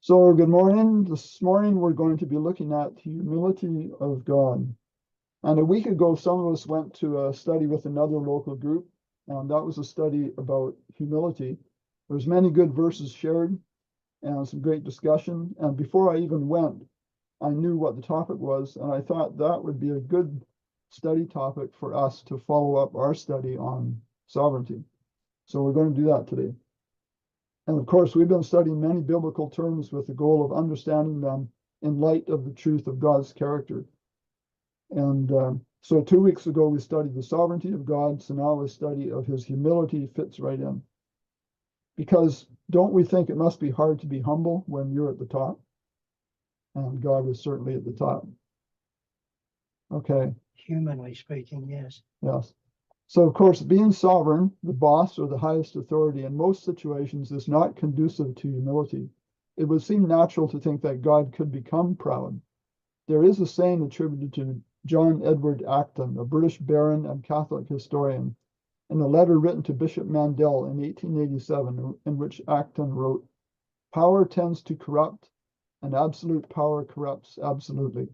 So good morning. This morning we're going to be looking at the humility of God. And a week ago, some of us went to a study with another local group, and that was a study about humility. There's many good verses shared and some great discussion. And before I even went, I knew what the topic was, and I thought that would be a good study topic for us to follow up our study on sovereignty. So we're going to do that today. And of course, we've been studying many biblical terms with the goal of understanding them in light of the truth of God's character. And so 2 weeks ago, we studied the sovereignty of God. So now a study of his humility fits right in. Because don't we think it must be hard to be humble when you're at the top? And God is certainly at the top. Okay. Humanly speaking, yes. Yes. So, of course, being sovereign, the boss or the highest authority in most situations is not conducive to humility. It would seem natural to think that God could become proud. There is a saying attributed to John Edward Acton, a British baron and Catholic historian, in a letter written to Bishop Mandel in 1887, in which Acton wrote, "Power tends to corrupt, and absolute power corrupts absolutely."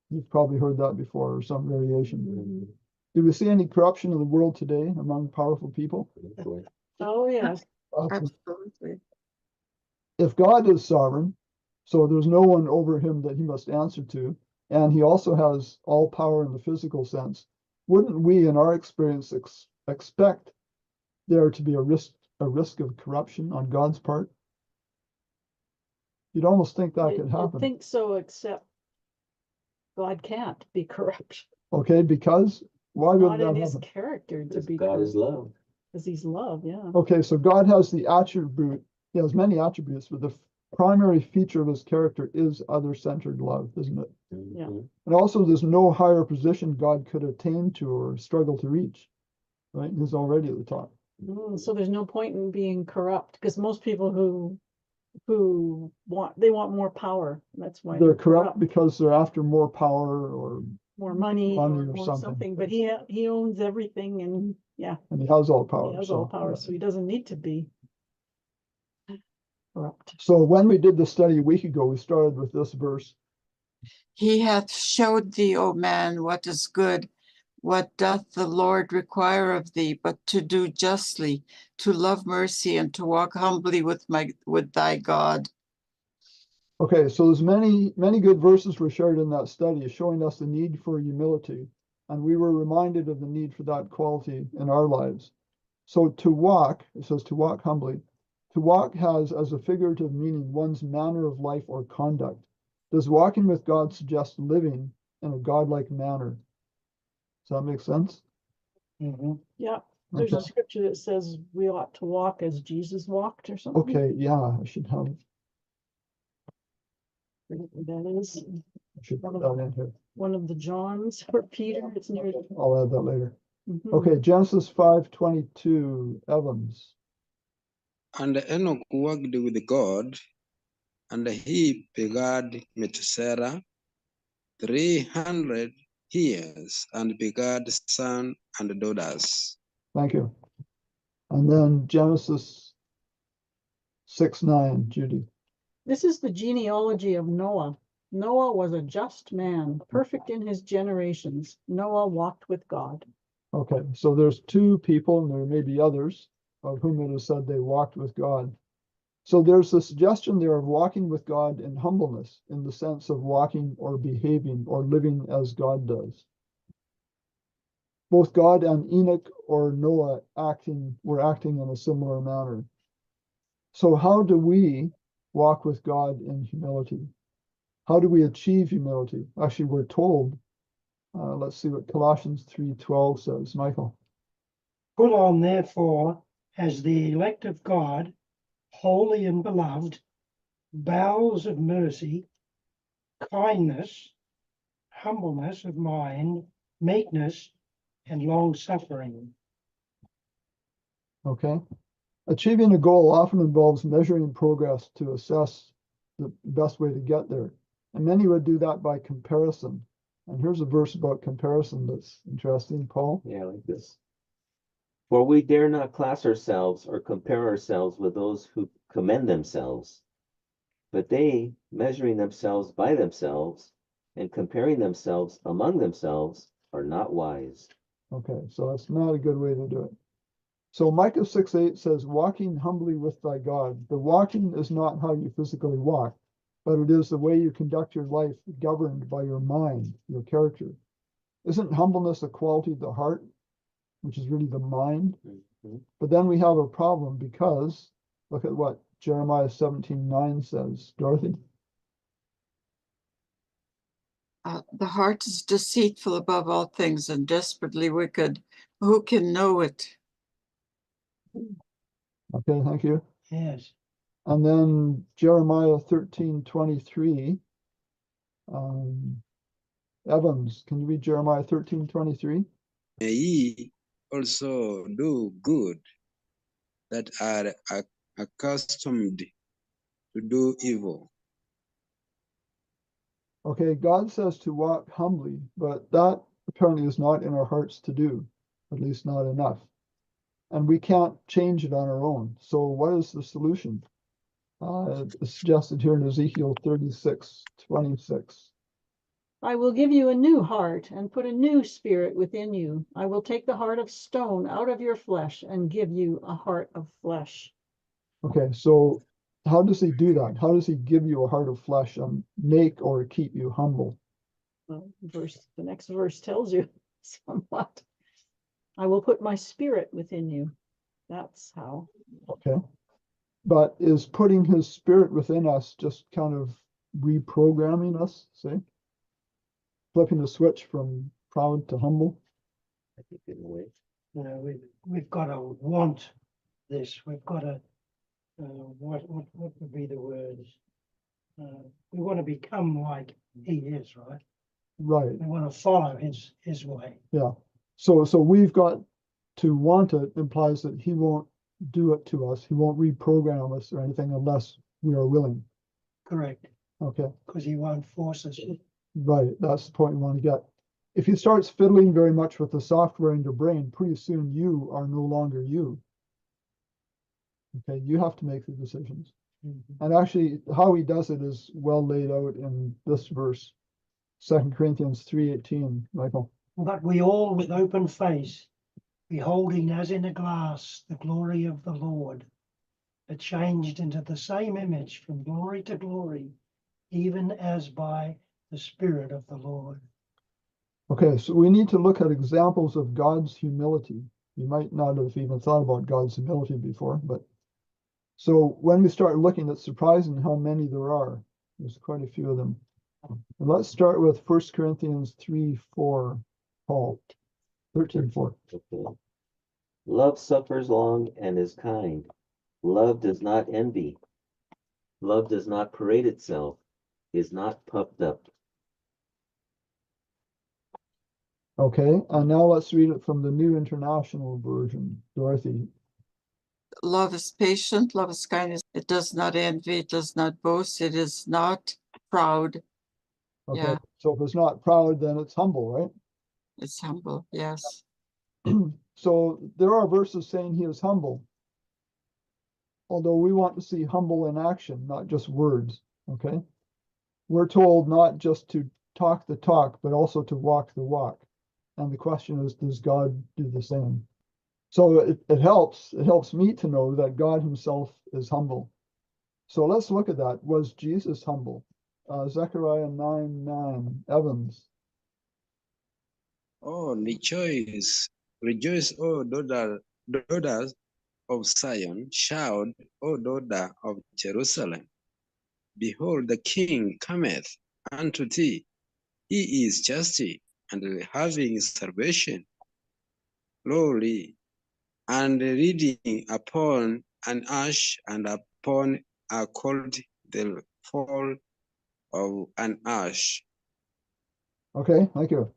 You've probably heard that before, or some variation. Mm-hmm. Do we see any corruption in the world today among powerful people? Oh, yes. Absolutely. If God is sovereign, so there's no one over him that he must answer to, and he also has all power in the physical sense, wouldn't we, in our experience, expect there to be a risk of corruption on God's part? You'd almost think that could happen. I think so, except God can't be corrupt. Okay, because why would that happen? Not in his character to be God is love. Because he's love, yeah. Okay, so God has the attribute, he has many attributes, but the primary feature of his character is other-centered love, isn't it? Yeah. And also there's no higher position God could attain to or struggle to reach, right? He's already at the top. So there's no point in being corrupt, because most people who want more power. That's why they're corrupt because they're after more power or more money or something. something. But he owns everything, and yeah. And he has all power. He has all power, so he doesn't need to be corrupt. So when we did the study a week ago, we started with this verse. He hath showed thee, O man, what is good. What doth the Lord require of thee, but to do justly, to love mercy, and to walk humbly with thy God? Okay, so there's many good verses were shared in that study, showing us the need for humility, and we were reminded of the need for that quality in our lives. So to walk, it says to walk humbly. To walk has as a figurative meaning one's manner of life or conduct. Does walking with God suggest living in a godlike manner? Does that make sense? Mm-hmm. Yeah. There's a scripture that says we ought to walk as Jesus walked or something. Okay, yeah, I should have. That is. I should put that in here. One of the Johns or Peter. It's near. I'll add that later. Mm-hmm. Okay, Genesis 5:22, Evans. And Enoch walked with God, and he begat Methuselah 300 years, and begat sons and daughters. Thank you. And then Genesis 6:9, Judy. This is the genealogy of Noah. Noah was a just man, perfect in his generations. Noah walked with God. Okay, so there's two people, and there may be others, of whom it is said they walked with God. So there's the suggestion there of walking with God in humbleness, in the sense of walking or behaving or living as God does. Both God and Enoch or Noah were acting in a similar manner. So how do we walk with God in humility? How do we achieve humility? Actually, we're told, let's see what Colossians 3:12 says. Michael. Put on, therefore, as the elect of God, holy and beloved, bowels of mercy, kindness, humbleness of mind, meekness, and long-suffering. Okay. Achieving a goal often involves measuring progress to assess the best way to get there. And many would do that by comparison. And here's a verse about comparison that's interesting, Paul. Yeah, like this. For we dare not class ourselves or compare ourselves with those who commend themselves. But they, measuring themselves by themselves and comparing themselves among themselves, are not wise. Okay, so that's not a good way to do it. So Micah 6:8 says, walking humbly with thy God. The walking is not how you physically walk, but it is the way you conduct your life governed by your mind, your character. Isn't humbleness a quality of the heart, which is really the mind? Mhm. But then we have a problem because look at what Jeremiah 17:9 says. Dorothy? The heart is deceitful above all things and desperately wicked. Who can know it? Okay, thank you. Yes. And then Jeremiah 13:23. Evans, can you read Jeremiah 13:23? May ye also do good that are accustomed to do evil. Okay, God says to walk humbly, but that apparently is not in our hearts to do, at least not enough. And we can't change it on our own. So what is the solution? It's suggested here in Ezekiel 36:26. I will give you a new heart and put a new spirit within you. I will take the heart of stone out of your flesh and give you a heart of flesh. Okay, so how does he do that? How does he give you a heart of flesh and make or keep you humble? Well, the next verse tells you somewhat. I will put my spirit within you. That's how. Okay. But is putting his spirit within us just kind of reprogramming us, say? Flipping the switch from proud to humble? I think in a way. You know, we've got to want this. We've got to, what would be the words? We want to become like he is, right? Right. We want to follow his way. Yeah. So we've got to want it implies that he won't do it to us. He won't reprogram us or anything unless we are willing. Correct. Okay. Because he won't force us. Right. That's the point we want to get. If he starts fiddling very much with the software in your brain, pretty soon you are no longer you. Okay. You have to make the decisions. Mhm. And actually, how he does it is well laid out in this verse, 2 Corinthians 3:18, Michael. But we all with open face, beholding as in a glass the glory of the Lord, are changed into the same image from glory to glory, even as by the Spirit of the Lord. Okay, so we need to look at examples of God's humility. You might not have even thought about God's humility before, but so when we start looking, it's surprising how many there are. There's quite a few of them. And let's start with 1 Corinthians 3:4, Paul, 13:4. Okay. Love suffers long and is kind. Love does not envy. Love does not parade itself, is not puffed up. Okay, and now let's read it from the New International Version. Dorothy. Love is patient, love is kindness. It does not envy, it does not boast, it is not proud. Okay, Yeah. so if it's not proud, then it's humble, right? It's humble, yes. So there are verses saying he is humble, although we want to see humble in action, not just words. Okay, we're told not just to talk the talk, but also to walk the walk. And the question is, does God do the same? So it helps me to know that God himself is humble. So let's look at that. Was Jesus humble? Zechariah 9:9, Evans. Oh, rejoice, O daughters of Zion, shout, O daughter of Jerusalem. Behold, the King cometh unto thee. He is just and having salvation, lowly, and reading upon an ash and upon a colt the fall of an ash. Okay, thank you.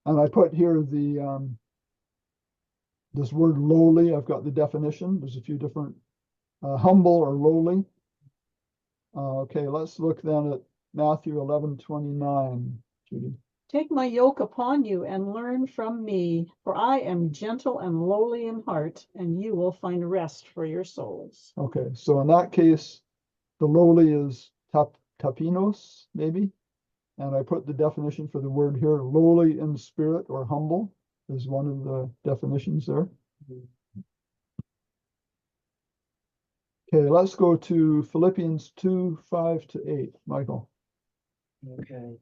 And I put here the this word lowly. I've got the definition. There's a few different humble or lowly. Okay, let's look then at Matthew 11:29. Judy. Take my yoke upon you and learn from me, for I am gentle and lowly in heart, and you will find rest for your souls. Okay, so in that case, the lowly is tapinos, maybe. And I put the definition for the word here, lowly in spirit or humble is one of the definitions there. Okay, let's go to Philippians 2:5-8, Michael. Okay.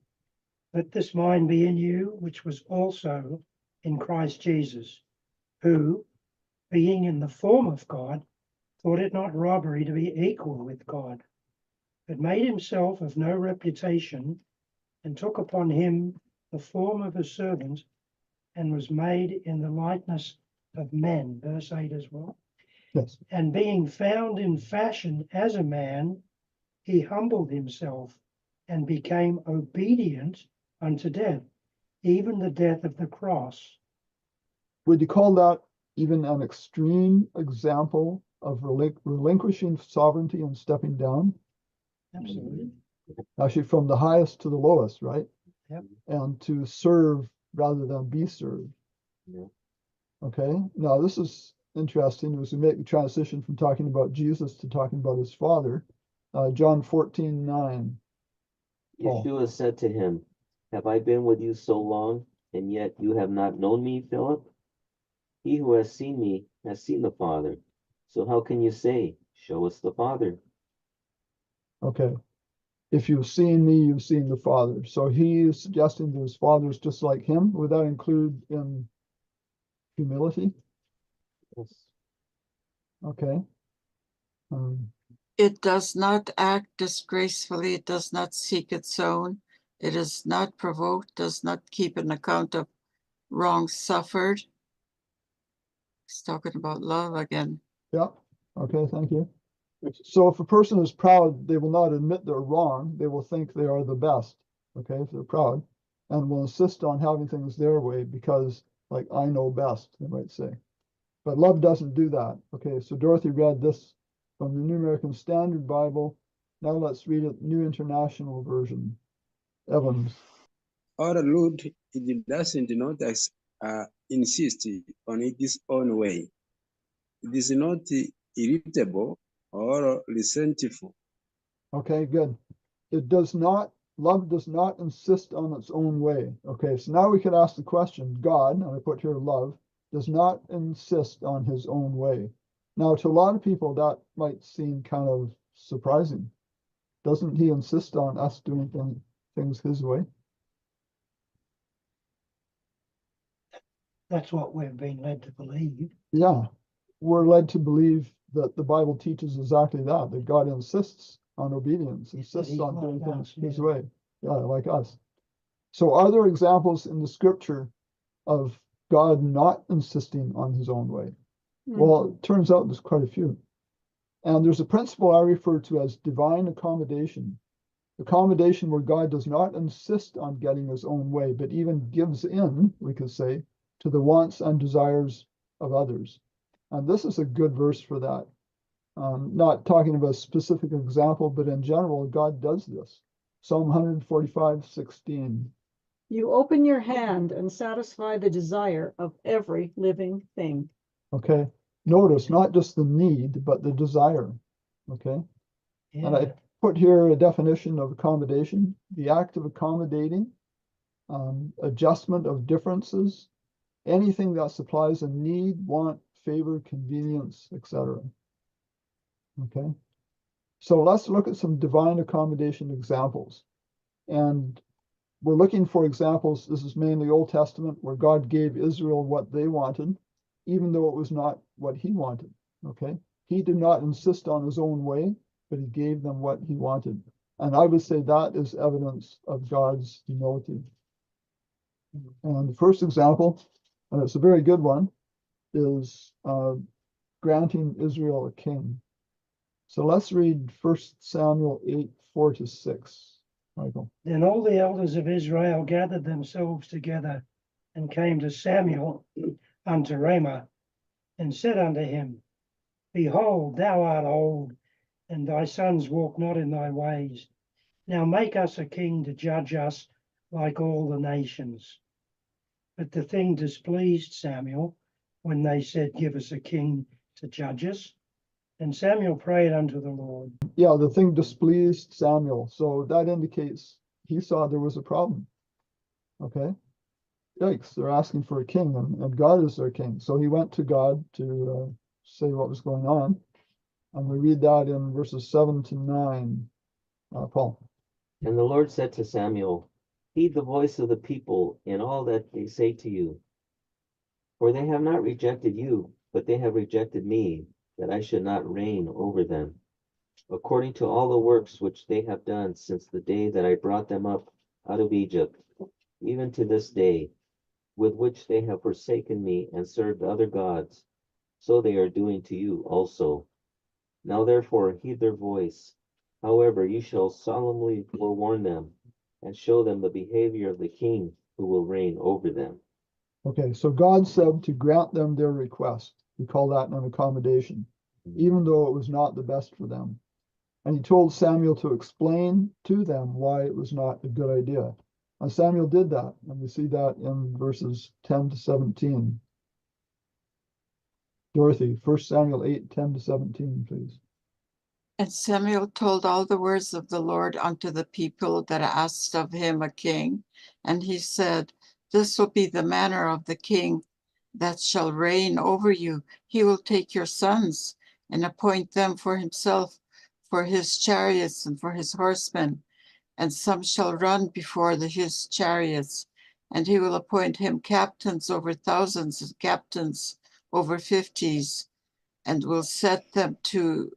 Let this mind be in you, which was also in Christ Jesus, who, being in the form of God, thought it not robbery to be equal with God, but made himself of no reputation, and took upon him the form of a servant, and was made in the likeness of men. Verse 8 as well. Yes. And being found in fashion as a man, he humbled himself and became obedient unto death, even the death of the cross. Would you call that even an extreme example of relinquishing sovereignty and stepping down? Absolutely. Actually, from the highest to the lowest, right? Yep. And to serve rather than be served. Yeah. Okay, now this is interesting as we make the transition from talking about Jesus to talking about his Father. John 14:9. Paul. Yeshua said to him, have I been with you so long, and yet you have not known me, Philip? He who has seen me has seen the Father. So how can you say, show us the Father? Okay, if you've seen me, you've seen the Father. So he is suggesting that his Father is just like him. Would that include in humility? Yes. Okay. It does not act disgracefully, it does not seek its own, it is not provoked, does not keep an account of wrong suffered. He's talking about love again. Yeah. Okay, thank you. So if a person is proud, they will not admit they're wrong. They will think they are the best. Okay, if they're proud, and will insist on having things their way because, like, I know best, they might say. But love doesn't do that. Okay, so Dorothy read this from the New American Standard Bible. Now let's read it, New International Version. Evans. Or rude, it doesn't not insist on its own way. It is not irritable or resentful. Okay, good. It does not, love does not insist on its own way. Okay, so now we could ask the question, God, and I put here love, does not insist on his own way. Now, to a lot of people, that might seem kind of surprising. Doesn't he insist on us doing things his way? That's what we've been led to believe. Yeah, we're led to believe that the Bible teaches exactly that God insists on obedience, insists on doing things his way. Yeah, like us. So are there examples in the scripture of God not insisting on his own way? Well, it turns out there's quite a few. And there's a principle I refer to as divine accommodation. Accommodation where God does not insist on getting his own way, but even gives in, we could say, to the wants and desires of others. And this is a good verse for that. Not talking about a specific example, but in general, God does this. Psalm 145:16. You open your hand and satisfy the desire of every living thing. Okay, notice not just the need, but the desire. Okay, and I put here a definition of accommodation: the act of accommodating, adjustment of differences, anything that supplies a need, want, favor, convenience, etc. Okay, so let's look at some divine accommodation examples. And we're looking for examples, this is mainly Old Testament, where God gave Israel what they wanted, even though it was not what he wanted. Okay, he did not insist on his own way, but he gave them what he wanted. And I would say that is evidence of God's humility. And the first example, and it's a very good one, is granting Israel a king. So let's read 1 Samuel 8:4-6. Michael. Then all the elders of Israel gathered themselves together and came to Samuel unto Ramah, and said unto him, Behold, thou art old, and thy sons walk not in thy ways. Now make us a king to judge us like all the nations. But the thing displeased Samuel when they said, Give us a king to judge us. And Samuel prayed unto the Lord. Yeah, the thing displeased Samuel. So that indicates he saw there was a problem. Okay. Yikes, they're asking for a king, and God is their king. So he went to God to say what was going on. And we read that in verses 7 to 9. Paul. And the Lord said to Samuel, heed the voice of the people in all that they say to you. For they have not rejected you, but they have rejected me, that I should not reign over them, according to all the works which they have done since the day that I brought them up out of Egypt, even to this day, with which they have forsaken me and served other gods. So they are doing to you also. Now therefore heed their voice. However, you shall solemnly forewarn them, and show them the behavior of the king who will reign over them. Okay, so God said to grant them their request. We call that an accommodation, even though it was not the best for them. And he told Samuel to explain to them why it was not a good idea. And Samuel did that, and we see that in verses 10 to 17. Dorothy, 1 Samuel 8, 10 to 17, please. And Samuel told all the words of the Lord unto the people that asked of him a king. And he said, this will be the manner of the king that shall reign over you. He will take your sons and appoint them for himself, for his chariots and for his horsemen. And some shall run before his chariots. And he will appoint him captains over thousands and captains over fifties, and will set them to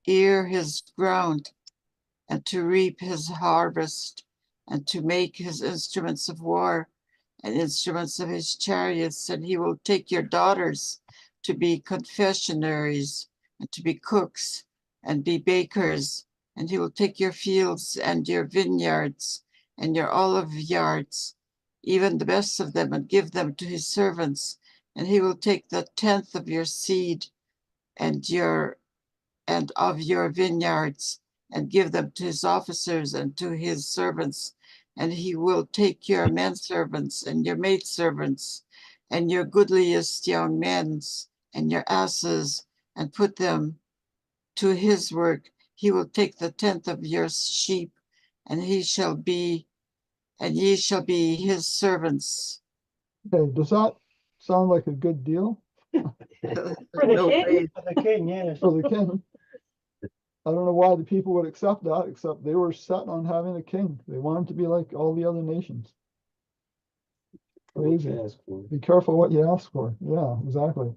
ear his ground, and to reap his harvest, and to make his instruments of war, and instruments of his chariots. And he will take your daughters to be confessionaries, and to be cooks, and be bakers. And he will take your fields and your vineyards, and your olive yards, even the best of them, and give them to his servants. And he will take the tenth of your seed, and of your vineyards, and give them to his officers and to his servants. And he will take your men servants and your maid servants and your goodliest young men and your asses, and put them to his work. He will take the tenth of your sheep, and ye shall be his servants. Okay, does that sound like a good deal For the No king? way. For the king, yes. for the king? I don't know why the people would accept that, except they were set on having a king. They wanted to be like all the other nations. Crazy. Be careful what you ask for. Yeah, exactly.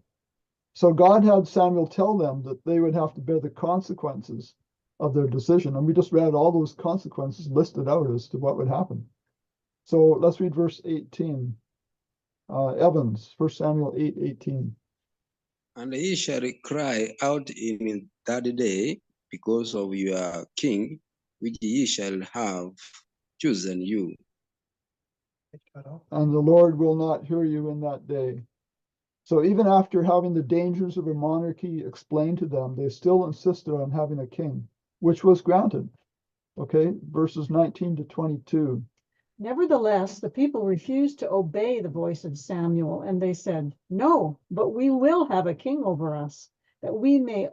So God had Samuel tell them that they would have to bear the consequences of their decision. And we just read all those consequences listed out as to what would happen. So let's read verse 18. Evans, 1 Samuel 8:18. And ye shall cry out in that day because of your king, which ye shall have chosen you. And the Lord will not hear you in that day. So even after having the dangers of a monarchy explained to them, they still insisted on having a king, which was granted. Okay, verses 19 to 22. Nevertheless, the people refused to obey the voice of Samuel, and they said, no, but we will have a king over us, that we may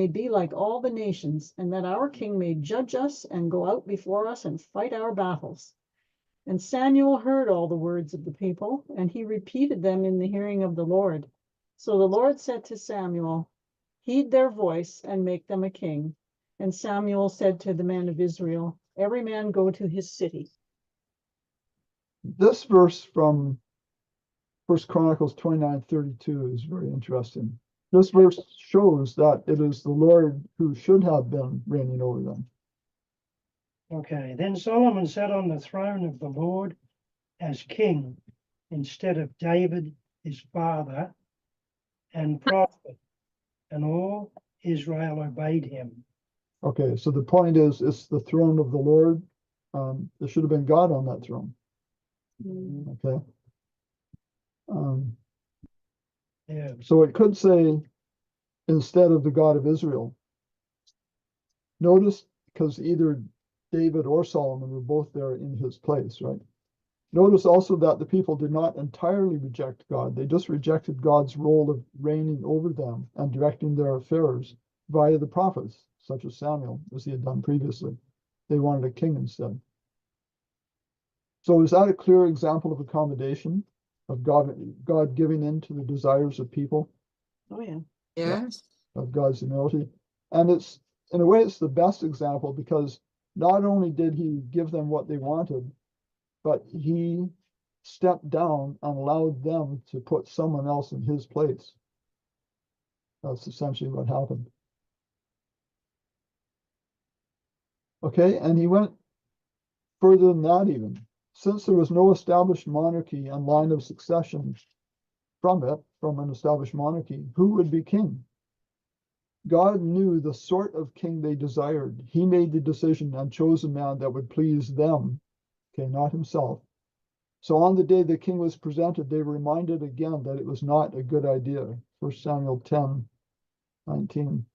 be like all the nations, and that our king may judge us and go out before us and fight our battles. And Samuel heard all the words of the people, and he repeated them in the hearing of the Lord. So the Lord said to Samuel, heed their voice and make them a king. And Samuel said to the men of Israel, every man go to his city. This verse from 1 Chronicles 29:32 is very interesting. This verse shows that it is the Lord who should have been reigning over them. Okay, then Solomon sat on the throne of the Lord as king instead of David, his father, and prospered, and all Israel obeyed him. Okay, so the point is, it's the throne of the Lord. There should have been God on that throne. Okay. Yeah, So it could say, instead of the God of Israel. Notice, because either David or Solomon were both there in his place, right? Notice also that the people did not entirely reject God. They just rejected God's role of reigning over them and directing their affairs. via the prophets, such as Samuel, as he had done previously. They wanted a king instead. So is that a clear example of accommodation, of God giving in to the desires of people, Oh, yeah. Yes. of God's humility? And it's, in a way, it's the best example, because not only did he give them what they wanted, but he stepped down and allowed them to put someone else in his place. That's essentially what happened. Okay, and he went further than that even. Since there was no established monarchy and line of succession from an established monarchy, who would be king? God knew the sort of king they desired. He made the decision and chose a man that would please them, okay, not himself. So on the day the king was presented, they were reminded again that it was not a good idea. 1 Samuel 10:19.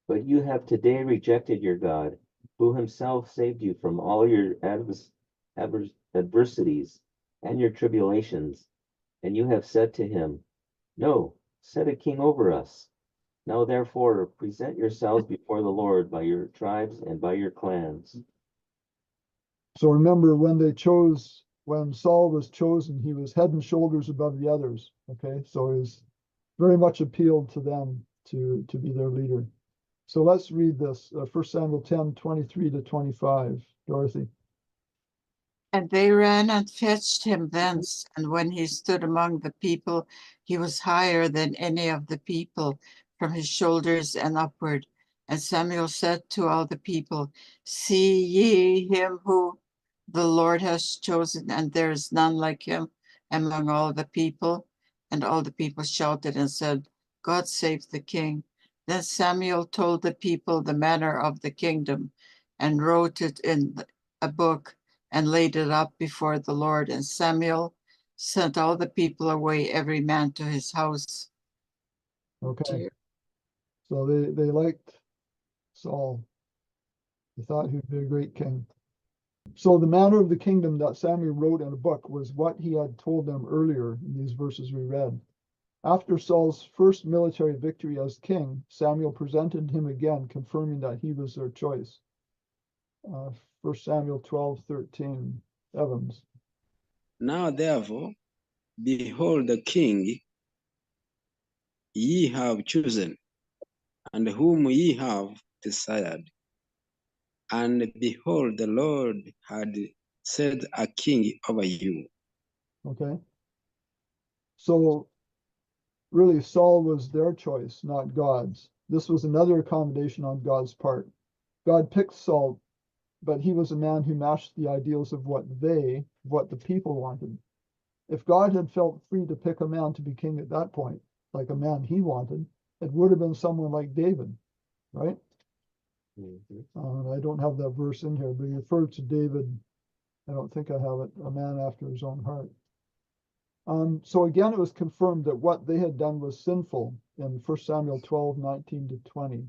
But you have today rejected your God, who himself saved you from all your adversities and your tribulations. And you have said to him, no, set a king over us. Now therefore present yourselves before the Lord by your tribes and by your clans. So remember, when Saul was chosen, he was head and shoulders above the others. Okay, so he was very much appealed to them to be their leader. So let's read this, 1 Samuel 10:23-25, Dorothy. And they ran and fetched him thence, and when he stood among the people, he was higher than any of the people from his shoulders and upward. And Samuel said to all the people, see ye him who the Lord has chosen, and there is none like him among all the people. And all the people shouted and said, God save the king. Then Samuel told the people the manner of the kingdom, and wrote it in a book, and laid it up before the Lord. And Samuel sent all the people away, every man to his house. Okay, so they liked Saul. They thought he'd be a great king. So the manner of the kingdom that Samuel wrote in a book was what he had told them earlier in these verses we read. After Saul's first military victory as king, Samuel presented him again, confirming that he was their choice. 1 Samuel 12:13, Evans. Now therefore, behold the king ye have chosen, and whom ye have desired. And behold, the Lord had set a king over you. Okay. So really, Saul was their choice, not God's. This was another accommodation on God's part. God picked Saul, but he was a man who matched the ideals of what the people wanted. If God had felt free to pick a man to be king at that point, like a man he wanted, it would have been someone like David, right? I don't have that verse in here, but he referred to David. I don't think I have it, a man after his own heart. So again, it was confirmed that what they had done was sinful in 1 Samuel 12:19-20.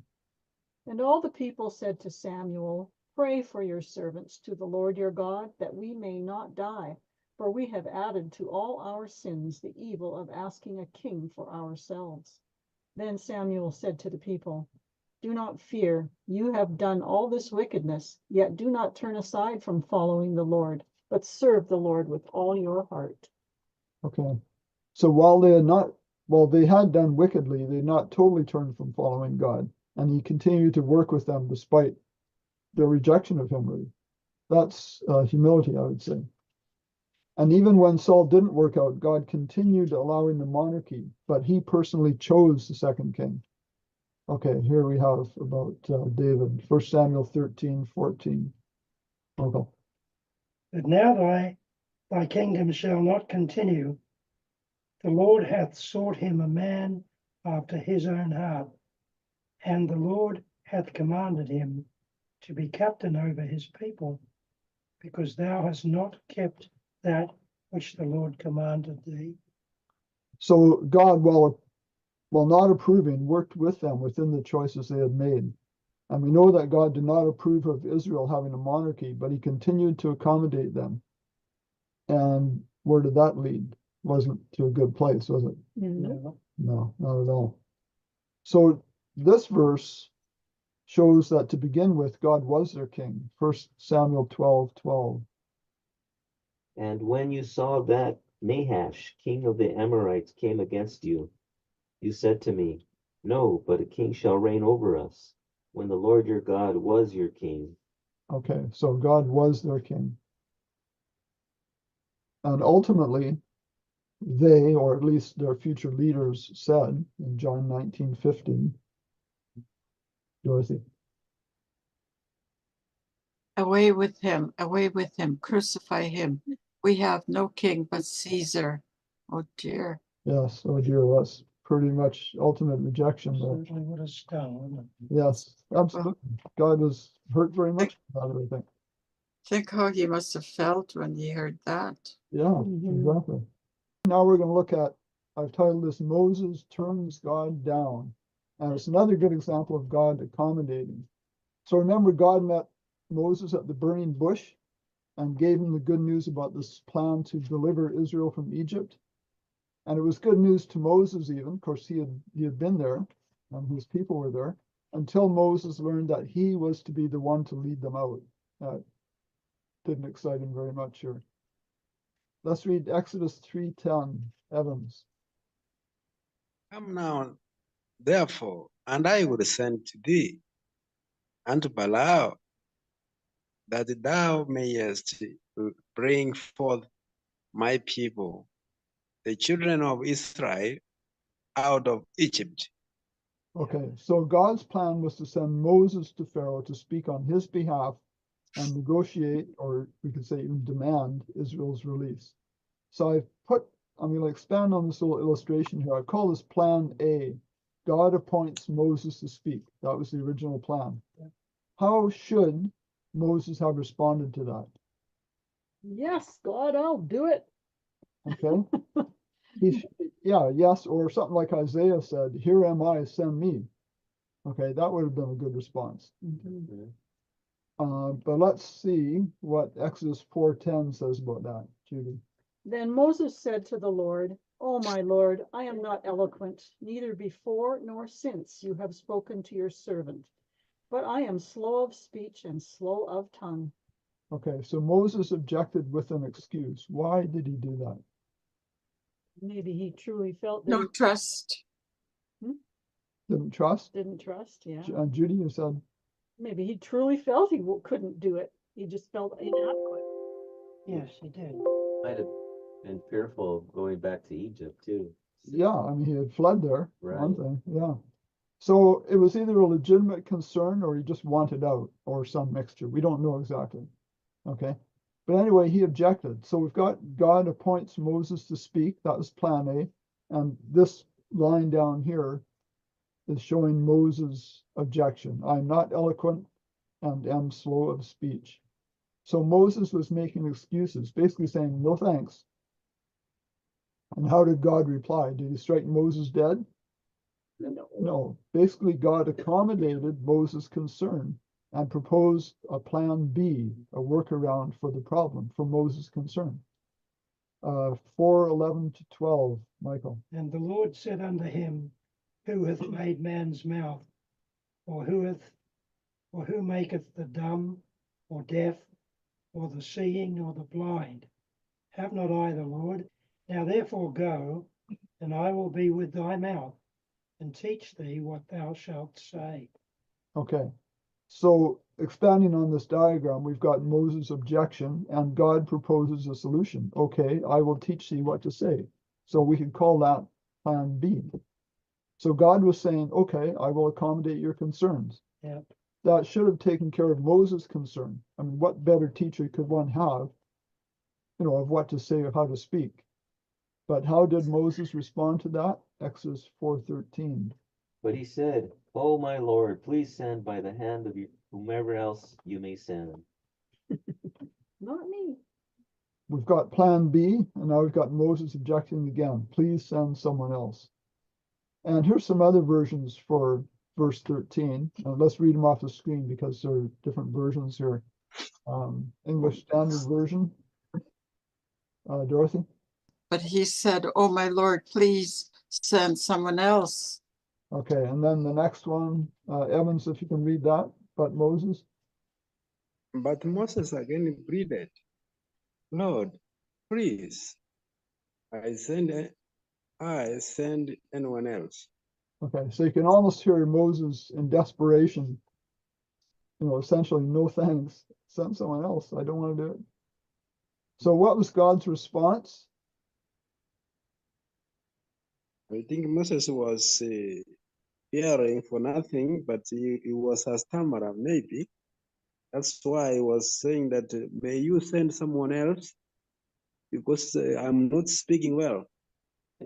And all the people said to Samuel, pray for your servants to the Lord your God, that we may not die, for we have added to all our sins the evil of asking a king for ourselves. Then Samuel said to the people, do not fear, you have done all this wickedness, yet do not turn aside from following the Lord, but serve the Lord with all your heart. Okay. So while they had done wickedly, they had not totally turned from following God, and he continued to work with them despite their rejection of him, really. That's humility, I would say. And even when Saul didn't work out, God continued allowing the monarchy, but he personally chose the second king. Okay, here we have about David, 1 Samuel 13:14. Okay. But now thy kingdom shall not continue. The Lord hath sought him a man after his own heart, and the Lord hath commanded him to be captain over his people, because thou hast not kept that which the Lord commanded thee. So God, while not approving, worked with them within the choices they had made. And we know that God did not approve of Israel having a monarchy, but he continued to accommodate them. And where did that lead? Wasn't to a good place, was it? No. No, not at all. So this verse shows that to begin with, God was their king. 1 Samuel 12:12. And when you saw that Nahash, king of the Amorites, came against you, you said to me, no, but a king shall reign over us, when the Lord your God was your king. Okay, so God was their king. And ultimately, they, or at least their future leaders, said in John 19:15, Dorothy. Away with him, crucify him. We have no king but Caesar. Oh dear. Yes, oh dear, that's pretty much ultimate rejection there. Certainly would have stung, wouldn't it? Yes, absolutely. God was hurt very much about it, I think. Think how he must have felt when he heard that. Yeah, exactly. Now we're going to look at, I've titled this Moses Turns God Down. And it's another good example of God accommodating. So remember, God met Moses at the burning bush and gave him the good news about this plan to deliver Israel from Egypt. And it was good news to Moses even. Of course, he had been there and his people were there until Moses learned that he was to be the one to lead them out. That didn't excite him very much here. Let's read Exodus 3:10, Evans. Come now, therefore, and I will send to thee unto Balaam, that thou mayest bring forth my people, the children of Israel, out of Egypt. Okay, so God's plan was to send Moses to Pharaoh to speak on his behalf and negotiate, or we could say even demand, Israel's release. So I'm going to expand on this little illustration here. I call this Plan A. God appoints Moses to speak. That was the original plan. How should Moses have responded to that? Yes, God, I'll do it. Okay. Yes, or something like Isaiah said, here am I, send me. Okay, that would have been a good response. But let's see what Exodus 4:10 says about that, Judy. Then Moses said to the Lord, O my Lord, I am not eloquent, neither before nor since you have spoken to your servant, but I am slow of speech and slow of tongue. Okay, so Moses objected with an excuse. Why did he do that? Maybe he truly felt that No he trust. Didn't trust? didn't trust. Yeah. Judy, you said, Maybe he truly felt he couldn't do it. He just felt inadequate. Yes, he did. Might have been fearful of going back to Egypt too. yeah, I mean, he had fled there, one Right. thing, yeah. So it was either a legitimate concern or he just wanted out or some mixture. We don't know exactly. Okay. But anyway, he objected. So we've got God appoints Moses to speak. That was plan A. And this line down here is showing Moses' objection. I'm not eloquent and am slow of speech. So Moses was making excuses, basically saying, no thanks. And how did God reply? Did he strike Moses dead? No. Basically, God accommodated Moses' concern and proposed a plan B, a workaround for the problem, for Moses' concern. 4:11-12, Michael. And the Lord said unto him, who hath made man's mouth? Or who maketh the dumb, or deaf, or the seeing, or the blind? Have not I the Lord? Now therefore go, and I will be with thy mouth, and teach thee what thou shalt say. Okay. So expanding on this diagram, we've got Moses' objection and God proposes a solution. Okay, I will teach thee what to say. So we can call that plan B. So God was saying, okay, I will accommodate your concerns. Yep. That should have taken care of Moses' concern. I mean, what better teacher could one have, of what to say or how to speak? But how did Moses respond to that? Exodus 4:13. But he said, oh my Lord, please send by the hand of whomever else you may send. Not me. We've got plan B, and now we've got Moses objecting again. Please send someone else. And here's some other versions for verse 13. Let's read them off the screen because there are different versions here. English Standard Version. Dorothy? But he said, oh my Lord, please send someone else. Okay, and then the next one, Evans, if you can read that, but Moses. But Moses again pleaded, Lord, please, I send anyone else. Okay, so you can almost hear Moses in desperation, essentially, no thanks, send someone else. I don't want to do it. So what was God's response? I think Moses was hearing for nothing, but he was a stammerer, maybe. That's why he was saying that, may you send someone else? Because I'm not speaking well.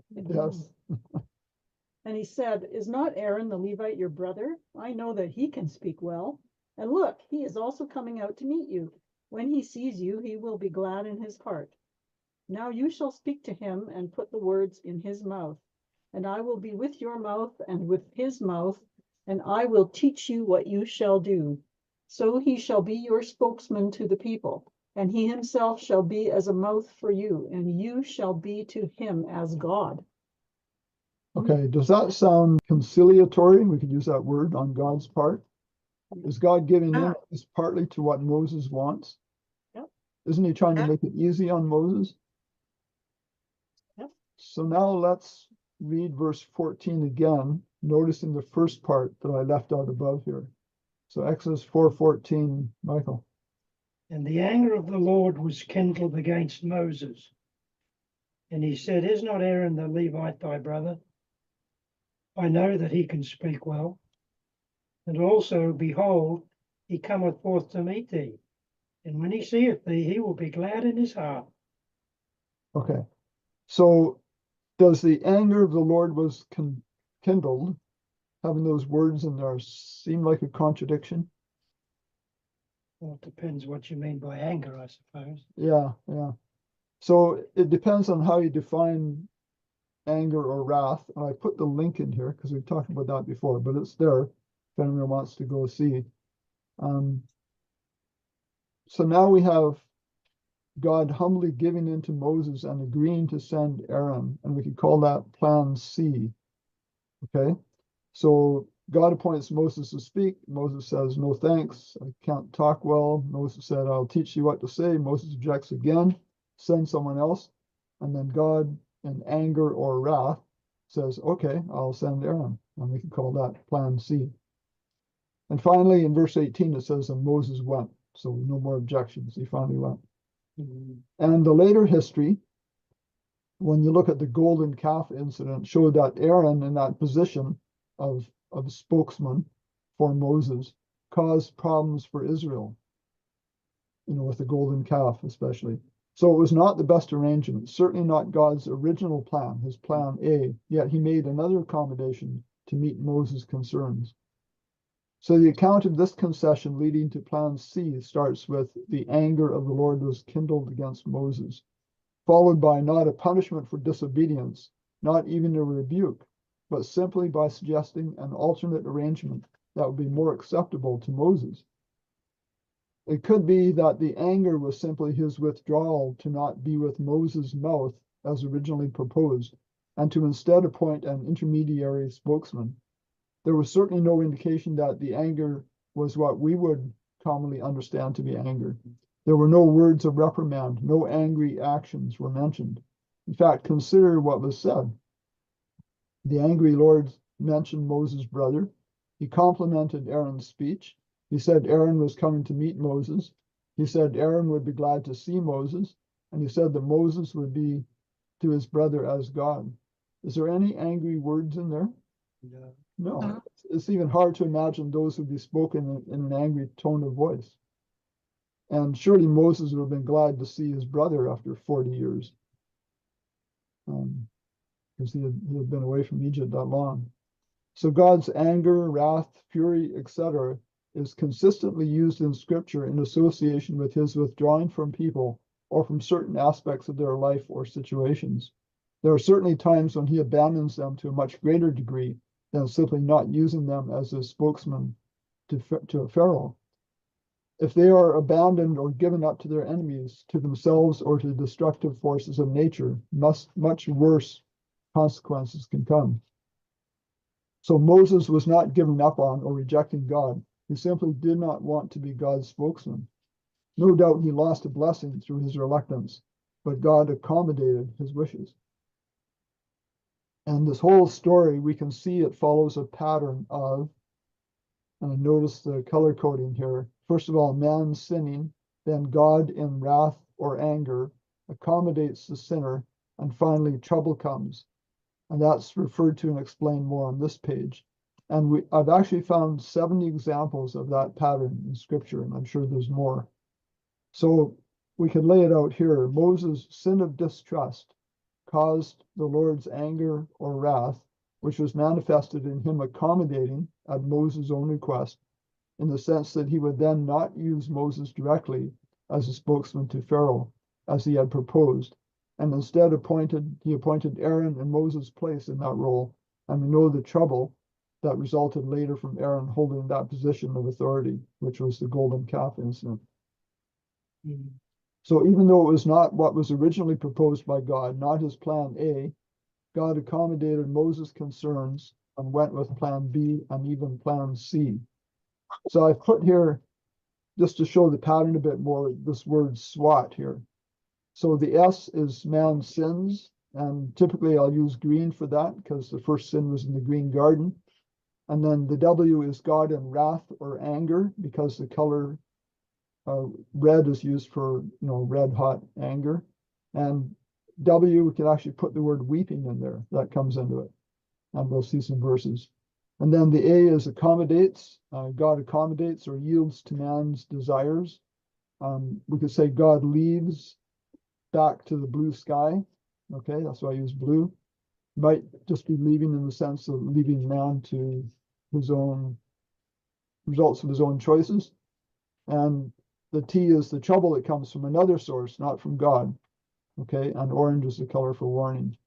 Yes. And he said, Is not Aaron the Levite your brother? I know that he can speak well. And look, he is also coming out to meet you. When he sees you, he will be glad in his heart. Now you shall speak to him and put the words in his mouth. And I will be with your mouth and with his mouth, and I will teach you what you shall do. So he shall be your spokesman to the people, and he himself shall be as a mouth for you, and you shall be to him as God. Okay, does that sound conciliatory? We could use that word on God's part. Is God giving in at least partly to what Moses wants? Yep. Isn't he trying to make it easy on Moses? Yep. So now let's read verse 14 again, noticing the first part that I left out above here. So Exodus 4:14, Michael. And the anger of the Lord was kindled against Moses. And he said, Is not Aaron the Levite thy brother? I know that he can speak well. And also, behold, he cometh forth to meet thee. And when he seeth thee, he will be glad in his heart. Okay, so does the anger of the Lord was kindled, having those words in there, seem like a contradiction? Well, it depends what you mean by anger, I suppose. Yeah. So it depends on how you define anger or wrath. And I put the link in here because we've talked about that before, but it's there if anyone wants to go see. So now we have God humbly giving in to Moses and agreeing to send Aaron, and we could call that plan C. Okay, so God appoints Moses to speak. Moses says, no thanks, I can't talk well. Moses said, I'll teach you what to say. Moses objects again, send someone else. And then God, in anger or wrath, says, okay, I'll send Aaron. And we can call that plan C. And finally, in verse 18, it says, and Moses went. So no more objections. He finally went. And the later history, when you look at the golden calf incident, showed that Aaron, in that position of spokesman for Moses, caused problems for Israel, with the golden calf especially. So it was not the best arrangement, certainly not God's original plan, his plan A, yet he made another accommodation to meet Moses' concerns. So the account of this concession leading to plan C starts with the anger of the Lord was kindled against Moses, followed by not a punishment for disobedience, not even a rebuke, but simply by suggesting an alternate arrangement that would be more acceptable to Moses. It could be that the anger was simply his withdrawal to not be with Moses' mouth as originally proposed, and to instead appoint an intermediary spokesman. There was certainly no indication that the anger was what we would commonly understand to be anger. There were no words of reprimand, no angry actions were mentioned. In fact, consider what was said. The angry Lord mentioned Moses' brother. He complimented Aaron's speech. He said Aaron was coming to meet Moses. He said Aaron would be glad to see Moses. And he said that Moses would be to his brother as God. Is there any angry words in there? No. It's even hard to imagine those would be spoken in an angry tone of voice. And surely Moses would have been glad to see his brother after 40 years. Because he had been away from Egypt that long. So God's anger, wrath, fury, etc., is consistently used in Scripture in association with his withdrawing from people or from certain aspects of their life or situations. There are certainly times when he abandons them to a much greater degree than simply not using them as a spokesman to a Pharaoh. If they are abandoned or given up to their enemies, to themselves, or to the destructive forces of nature, much worse consequences can come. So Moses was not giving up on or rejecting God. He simply did not want to be God's spokesman. No doubt he lost a blessing through his reluctance, but God accommodated his wishes. And this whole story, we can see it follows a pattern of, and notice the color coding here. First of all, man sinning, then God in wrath or anger accommodates the sinner, and finally trouble comes. And that's referred to and explained more on this page. And I've actually found 70 examples of that pattern in scripture, and I'm sure there's more. So we can lay it out here. Moses' sin of distrust caused the Lord's anger or wrath, which was manifested in him accommodating at Moses' own request, in the sense that he would then not use Moses directly as a spokesman to Pharaoh, as he had proposed, and instead he appointed Aaron in Moses' place in that role. And we know the trouble that resulted later from Aaron holding that position of authority, which was the golden calf incident. So even though it was not what was originally proposed by God, not his plan A, God accommodated Moses' concerns and went with plan B and even plan C. So I've put here, just to show the pattern a bit more, this word SWAT here. So the S is man's sins, and typically I'll use green for that because the first sin was in the green garden. And then the W is God in wrath or anger, because the color red is used for, red hot anger. And W, we can actually put the word weeping in there. That comes into it. And we'll see some verses. And then the A is accommodates. God accommodates or yields to man's desires. We could say God leaves back to the blue sky. Okay, that's why I use blue. Might just be leaving in the sense of leaving man to his own results of his own choices. And the T is the trouble that comes from another source, not from God. Okay, and orange is the color for warning.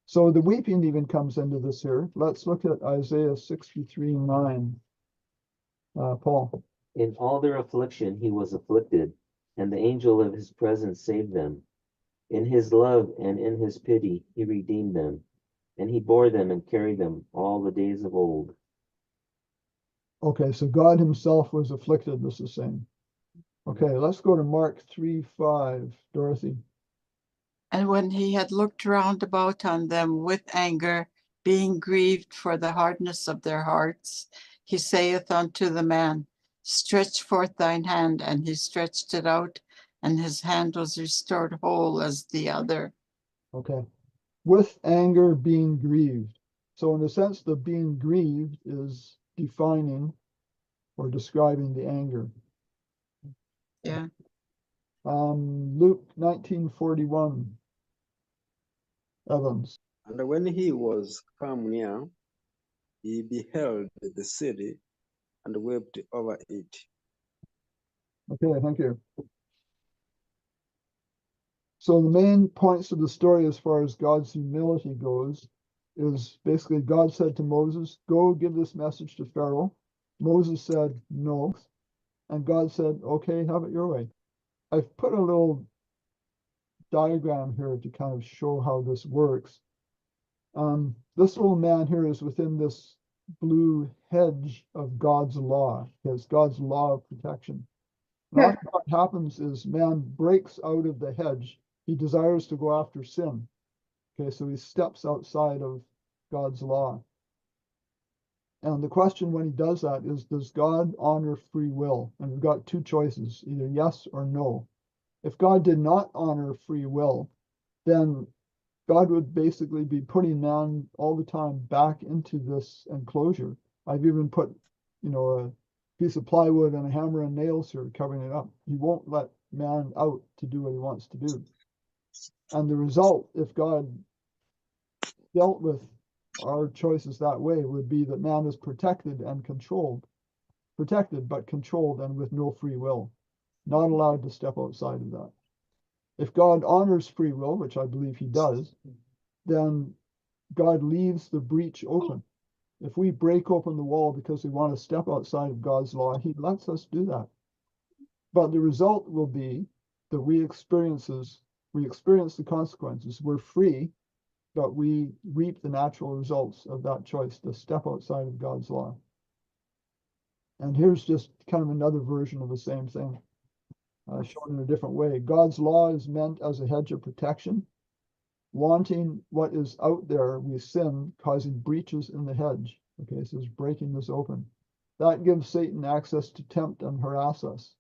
So the weeping even comes into this here. Let's look at Isaiah 63:9. Paul. In all their affliction he was afflicted, and the angel of his presence saved them. In his love and in his pity he redeemed them, and he bore them and carried them all the days of old. Okay, so God himself was afflicted, this is saying. Okay, let's go to Mark 3:5. Dorothy. And when he had looked round about on them with anger, being grieved for the hardness of their hearts, he saith unto the man, Stretch forth thine hand. And he stretched it out, and his hand was restored whole as the other. Okay, with anger being grieved. So in a sense, the being grieved is defining or describing the anger. Yeah. Luke 19:41. Evans. And when he was come near, he beheld the city and wept over it. Okay, thank you. So the main points of the story as far as God's humility goes is basically God said to Moses, go give this message to Pharaoh. Moses said no. And God said, okay, have it your way. I've put a little diagram here to kind of show how this works. This little man here is within this blue hedge of God's law. It's God's law of protection. And often what happens is man breaks out of the hedge. He desires to go after sin. Okay, so he steps outside of God's law. And the question when he does that is, does God honor free will? And we've got two choices, either yes or no. If God did not honor free will, then God would basically be putting man all the time back into this enclosure. I've even put, a piece of plywood and a hammer and nails here covering it up. He won't let man out to do what he wants to do. And the result, if God dealt with our choices that way, would be that man is protected and controlled. Protected, but controlled and with no free will. Not allowed to step outside of that. If God honors free will, which I believe he does, then God leaves the breach open. If we break open the wall because we want to step outside of God's law, he lets us do that. But the result will be that we experience the consequences. We're free, but we reap the natural results of that choice to step outside of God's law. And here's just kind of another version of the same thing, shown in a different way. God's law is meant as a hedge of protection. Wanting what is out there, we sin, causing breaches in the hedge. Okay, so it's breaking this open. That gives Satan access to tempt and harass us.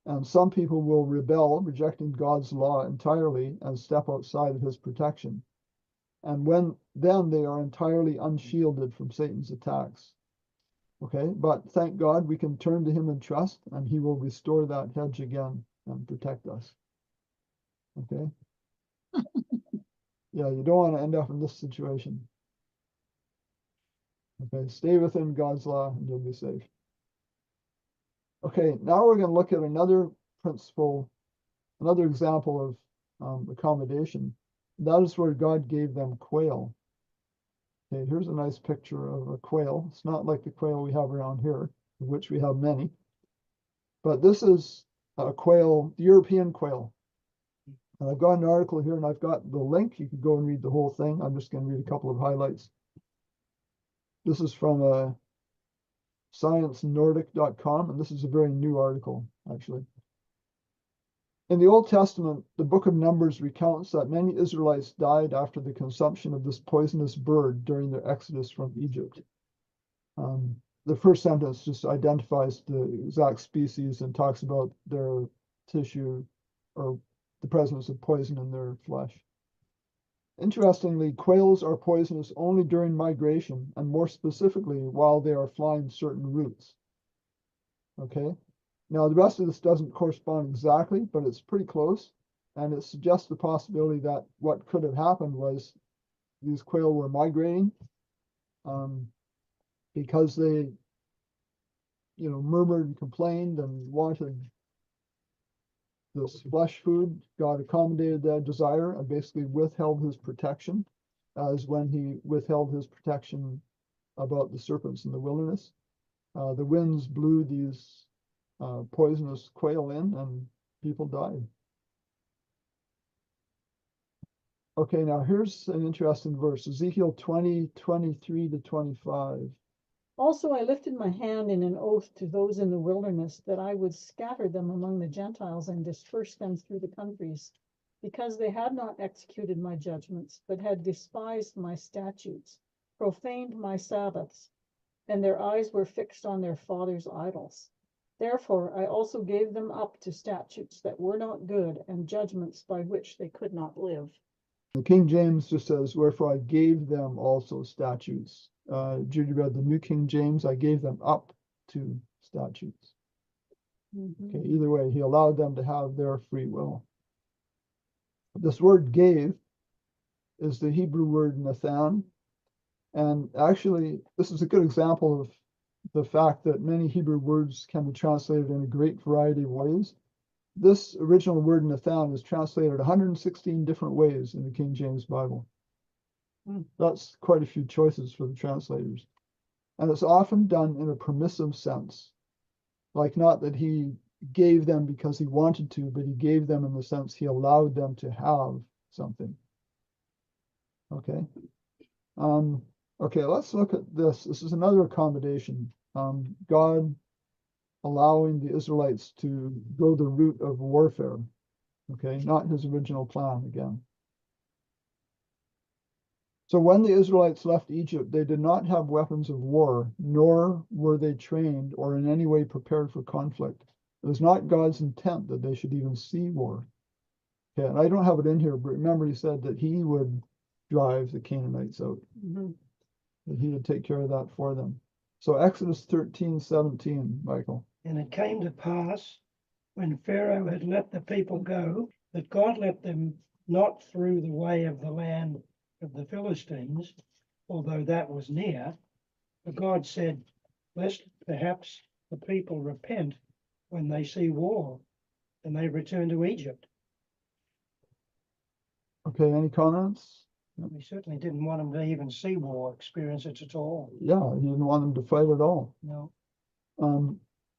And some people will rebel, rejecting God's law entirely and step outside of his protection. And then they are entirely unshielded from Satan's attacks. Okay, but thank God we can turn to him in trust, and he will restore that hedge again and protect us. Okay. Yeah, you don't want to end up in this situation. Okay, stay within God's law and you'll be safe. Okay, now we're going to look at another principle, another example of accommodation. That is where God gave them quail. Okay, here's a nice picture of a quail. It's not like the quail we have around here, of which we have many. But this is a quail, the European quail. And I've got an article here and I've got the link. You could go and read the whole thing. I'm just going to read a couple of highlights. This is from sciencenordic.com, and this is a very new article, actually. In the Old Testament, the book of Numbers recounts that many Israelites died after the consumption of this poisonous bird during their exodus from Egypt. The first sentence just identifies the exact species and talks about their tissue or the presence of poison in their flesh. Interestingly, quails are poisonous only during migration, and more specifically, while they are flying certain routes. Okay? Now, the rest of this doesn't correspond exactly, but it's pretty close, and it suggests the possibility that what could have happened was these quail were migrating because they, murmured and complained and wanted this flesh food. God accommodated that desire and basically withheld his protection, as when he withheld his protection about the serpents in the wilderness. The winds blew these poisonous quail in and people died. Okay, now here's an interesting verse, Ezekiel 20:23-25. Also, I lifted my hand in an oath to those in the wilderness that I would scatter them among the Gentiles and disperse them through the countries, because they had not executed my judgments, but had despised my statutes, profaned my Sabbaths, and their eyes were fixed on their fathers' idols. Therefore, I also gave them up to statutes that were not good and judgments by which they could not live. The King James just says, wherefore I gave them also statutes. Judy read the New King James, I gave them up to statutes. Okay, either way, he allowed them to have their free will. This word gave is the Hebrew word nathan. And actually, this is a good example of the fact that many Hebrew words can be translated in a great variety of ways. This original word nathan is translated 116 different ways in the King James Bible. That's quite a few choices for the translators. And it's often done in a permissive sense. Like, not that he gave them because he wanted to, but he gave them in the sense he allowed them to have something. Okay. Okay, let's look at this. This is another accommodation. God allowing the Israelites to go the route of warfare. Okay, not his original plan again. So when the Israelites left Egypt, they did not have weapons of war, nor were they trained or in any way prepared for conflict. It was not God's intent that they should even see war. Okay, and I don't have it in here, but remember he said that he would drive the Canaanites out. That he would take care of that for them. So Exodus 13:17, Michael. And it came to pass, when Pharaoh had let the people go, that God let them not through the way of the land of the Philistines, although that was near. For God said, lest perhaps the people repent when they see war, and they return to Egypt. Okay, any comments? We certainly didn't want them to even see war, experience it at all. Yeah, he didn't want them to fight at all. No.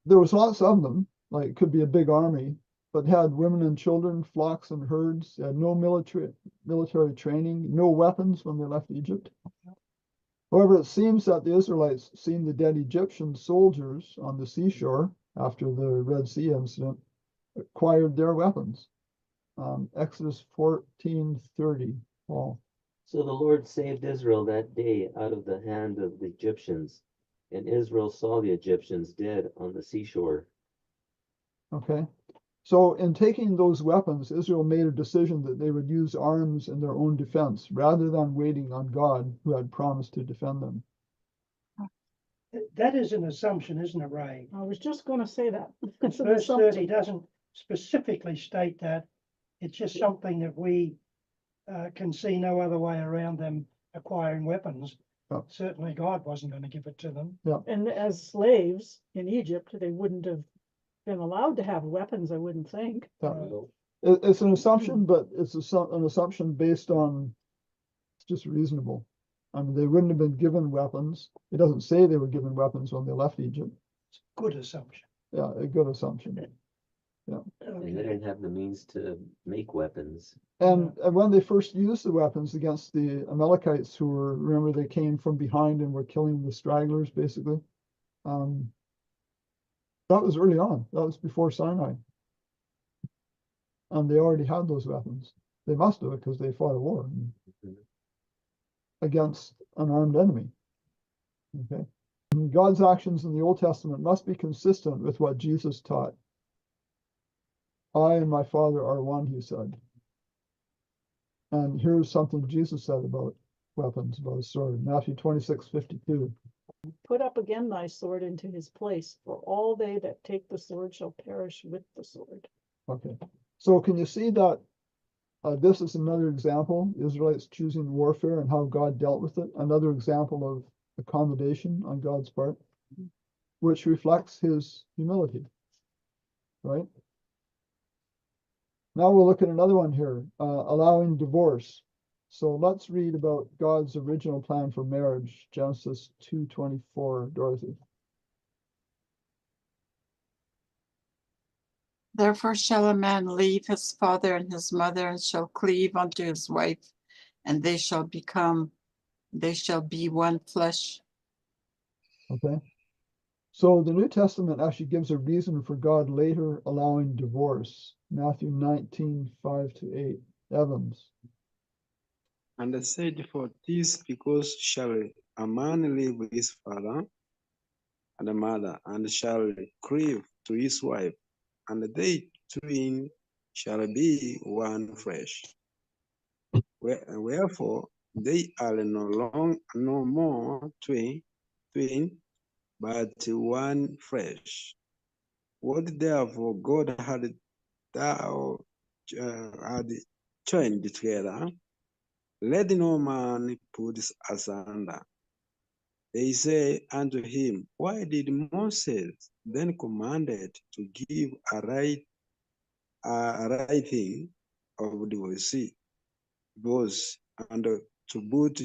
There was lots of them, like it could be a big army, but had women and children, flocks and herds. They had no military training, no weapons when they left Egypt. However, it seems that the Israelites, seeing the dead Egyptian soldiers on the seashore after the Red Sea incident, acquired their weapons. Exodus 14:30, Paul. So the Lord saved Israel that day out of the hand of the Egyptians, and Israel saw the Egyptians dead on the seashore. Okay. So in taking those weapons, Israel made a decision that they would use arms in their own defense rather than waiting on God, who had promised to defend them. That is an assumption, isn't it, Ray? I was just going to say that. It's an Verse 30 assumption. doesn't specifically state that. It's just something that we can see no other way around them acquiring weapons. Yeah. Certainly God wasn't going to give it to them. And as slaves in Egypt, they wouldn't have been allowed to have weapons, I wouldn't think. Yeah. No. It's an assumption, but it's an assumption based on, it's just reasonable. I mean, they wouldn't have been given weapons. It doesn't say they were given weapons when they left Egypt. It's a good assumption. Yeah, a good assumption. And they Okay. didn't have the means to make weapons. And when they first used the weapons against the Amalekites, who were, remember, they came from behind and were killing the stragglers, basically. That was early on. That was before Sinai. And they already had those weapons. They must have, because they fought a war against an armed enemy. Okay. And God's actions in the Old Testament must be consistent with what Jesus taught. I and my Father are one, he said. And here's something Jesus said about weapons, about a sword. Matthew 26:52. Put up again thy sword into his place, for all they that take the sword shall perish with the sword. Okay. So can you see that this is another example, Israelites choosing warfare and how God dealt with it? Another example of accommodation on God's part, which reflects his humility, right? Now we'll look at another one here, allowing divorce. So let's read about God's original plan for marriage, Genesis 2:24, Dorothy. Therefore shall a man leave his father and his mother, and shall cleave unto his wife, and they shall be one flesh. Okay. So the New Testament actually gives a reason for God later allowing divorce. Matthew 19:5-8. Evans. And I said, for this because shall a man leave his father and mother, and shall cleave to his wife, and they twain shall be one flesh. Wherefore they are no more twain, but one flesh. What therefore God had joined together, let no man put asunder. They say unto him, why did Moses then commanded to give a writing of divorce and to put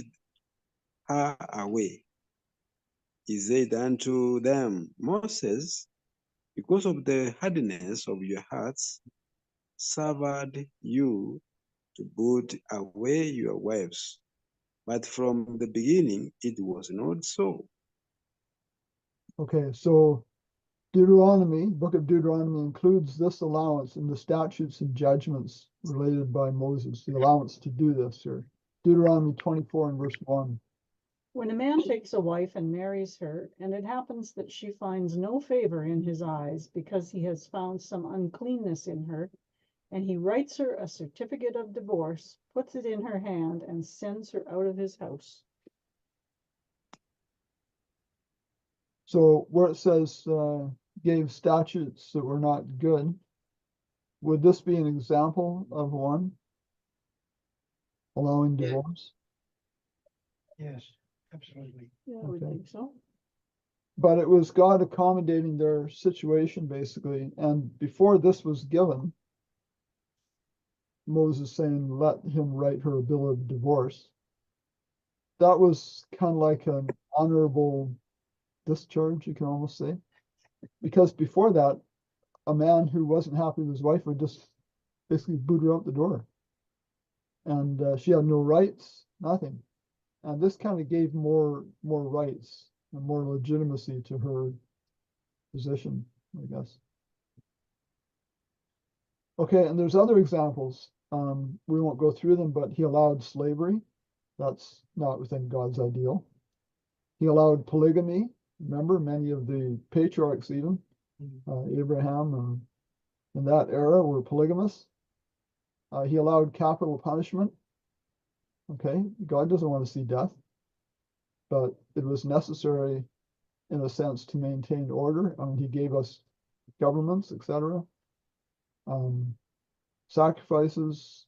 her away? He said unto them, Moses, because of the hardness of your hearts, suffered you to put away your wives. But from the beginning, it was not so. Okay, so Deuteronomy, book of Deuteronomy includes this allowance in the statutes and judgments related by Moses, the allowance to do this here. Deuteronomy 24 and verse 1. When a man takes a wife and marries her, and it happens that she finds no favor in his eyes because he has found some uncleanness in her, and he writes her a certificate of divorce, puts it in her hand, and sends her out of his house. So where it says gave statutes that were not good, would this be an example of one allowing divorce? Yes, absolutely. Yeah, I would Okay. think so. But it was God accommodating their situation, basically. And before this was given, Moses saying, let him write her a bill of divorce. That was kind of like an honorable discharge, you can almost say. Because before that, a man who wasn't happy with his wife would just basically boot her out the door. And she had no rights, nothing. And this kind of gave more rights and more legitimacy to her position, I guess. Okay, and there's other examples. We won't go through them, but he allowed slavery. That's not within God's ideal. He allowed polygamy. Remember, many of the patriarchs, even Abraham and in that era, were polygamous. He allowed capital punishment. Okay, God doesn't want to see death, but it was necessary, in a sense, to maintain order. He gave us governments, etc. Sacrifices.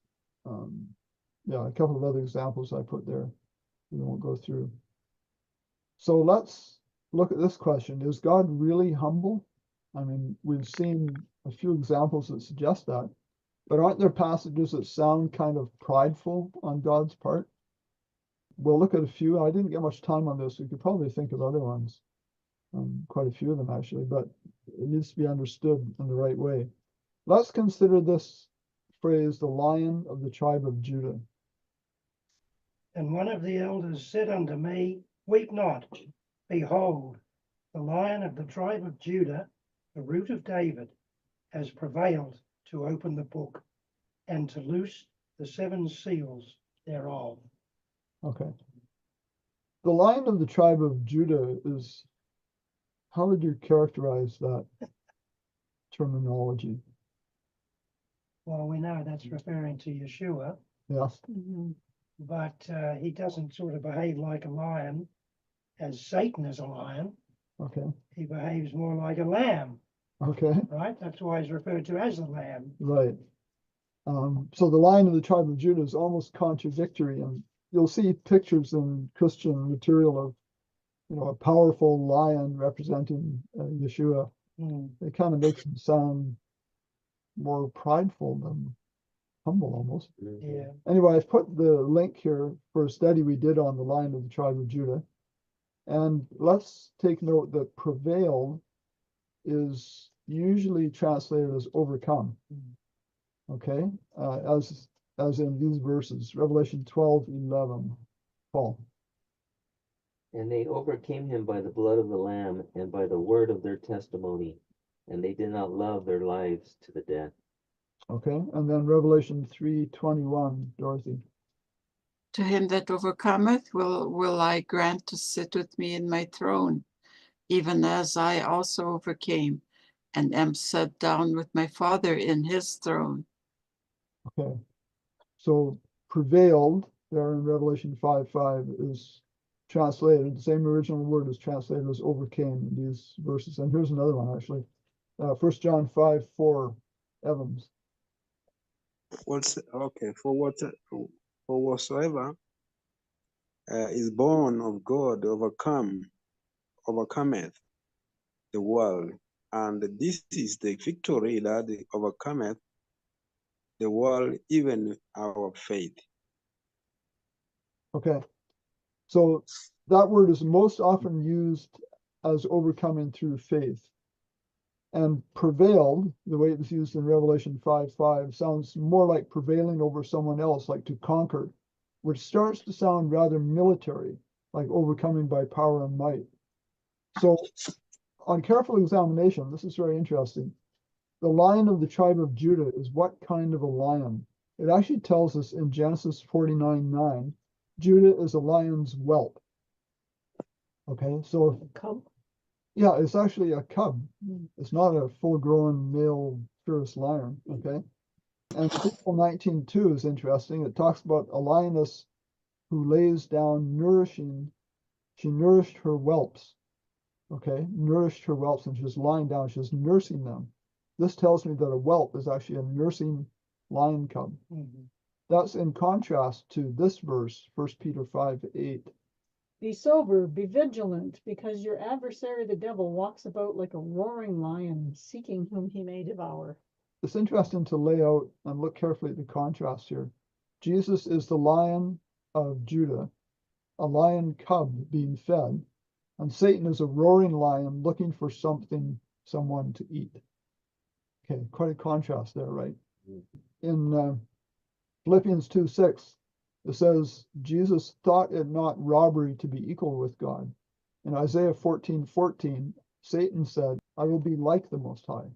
Yeah, a couple of other examples I put there. We won't go through. So let's look at this question. Is God really humble? I mean, we've seen a few examples that suggest that, but aren't there passages that sound kind of prideful on God's part? We'll look at a few. I didn't get much time on this. We could probably think of other ones, quite a few of them actually, but it needs to be understood in the right way. Let's consider this phrase, the Lion of the tribe of Judah. And one of the elders said unto me, Weep not. Behold, the Lion of the tribe of Judah, the root of David, has prevailed to open the book and to loose the 7 seals thereof. Okay. The Lion of the tribe of Judah is, how would you characterize that terminology? Well, we know that's referring to Yeshua, Yes. but he doesn't sort of behave like a lion as Satan is a lion. Okay. He behaves more like a lamb, Okay. right? That's why he's referred to as a lamb. Right. So the Lion of the tribe of Judah is almost contradictory, and you'll see pictures in Christian material of, a powerful lion representing Yeshua. It kind of makes him sound more prideful than humble almost. Yeah. Anyway, I've put the link here for a study we did on the Lion of the tribe of Judah. And let's take note that prevailed is usually translated as overcome. Okay, as in these verses, Revelation 12:11. Paul. And they overcame him by the blood of the Lamb and by the word of their testimony, and they did not love their lives to the death. Okay, and then Revelation 3:21, Dorothy. To him that overcometh will I grant to sit with me in my throne, even as I also overcame and am set down with my Father in his throne. Okay, so prevailed there in Revelation 5:5 is translated, the same original word is translated as overcame in these verses. And here's another one actually, 1 John 5:4, Evans. For whatsoever is born of God overcometh the world, and this is the victory that overcometh the world, even our faith. Okay, so that word is most often used as overcoming through faith. And prevailed, the way it was used in Revelation 5:5, sounds more like prevailing over someone else, like to conquer, which starts to sound rather military, like overcoming by power and might. So on careful examination, this is very interesting. The Lion of the tribe of Judah is what kind of a lion? It actually tells us in Genesis 49:9, Judah is a lion's whelp. Okay, so Cub. yeah, it's actually a cub. It's not a full-grown male fierce lion. Okay, and Ezekiel 19:2 is interesting. It talks about a lioness who lays down nourishing. She nourished her whelps. Okay, nourished her whelps, and she's lying down. She's nursing them. This tells me that a whelp is actually a nursing lion cub. That's in contrast to this verse, 1 Peter 5:8. Be sober, be vigilant, because your adversary, the devil, walks about like a roaring lion, seeking whom he may devour. It's interesting to lay out and look carefully at the contrast here. Jesus is the Lion of Judah, a lion cub being fed, and Satan is a roaring lion looking for someone to eat. Okay, quite a contrast there, right? Mm. In Philippians 2:6, it says, Jesus thought it not robbery to be equal with God. In Isaiah 14:14, Satan said, I will be like the Most High.